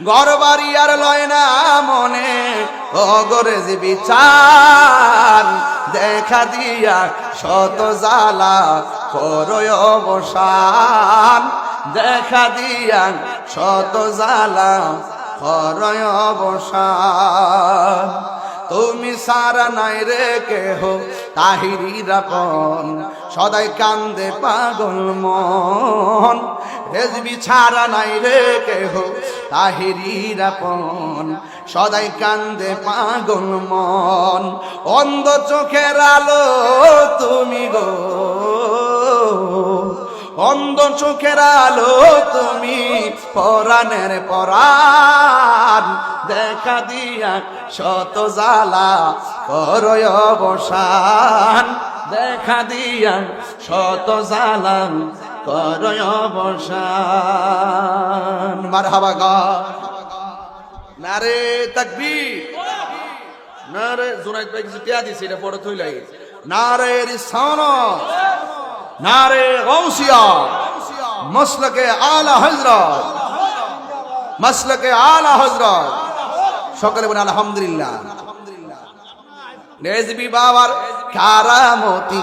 ঘর বাড়ি আর লয় না মনে অগরে যে বিচার দেখা দিয়া শত জ্বালা করয় অবসান দেখা দিয়া শত জ্বালা করয় অবসান তুমি সারা নাই রে কেহ তাহিরির আপন সদাই কান্দে পাগল মন রেজবি ছাড়া নাই রে কেহ তাহিরির আপন সদাই কান্দে পাগল মন অন্ধ চোখের আলো তুমি গো অন্ধ চোখের আলো তুমি পরাণের পরাণ দেখা দিয়া শত জ্বালা করয় অবসান দেখা দিয়া শত জ্বালা করয় অবসান মারহাবা গা নারে তাকবীর নারে জুনাইদ ভাই কিছু টিয়া দিছে এটা পড়ে থই লাগে নারে রিসালাত নারে গাউসিয়া মাসলাকে আলা হযরত মাসলাকে আলা হযরত সকলে বলেন আলহামদুলিল্লাহ রেজবি বাবার কারামতি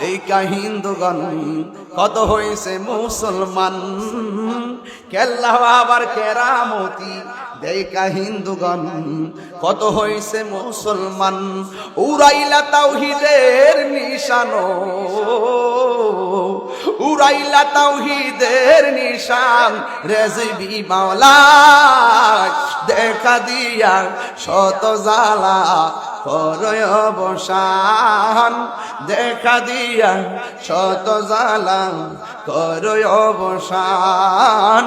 দেখা হিন্দুগণ কত হইছে মুসলমান কেল্লা বাবার কেরামতি দেখা হিন্দুগণ কত হইছে মুসলমান উড়াইলা তাওহীদের নিশানো উড়াইলা তাওহীদের নিশান রেজবি মাওলা দেখা দিয়া শত জ্বালা করয় অবসান দেখা দিয়া শত জ্বালা করয় অবসান।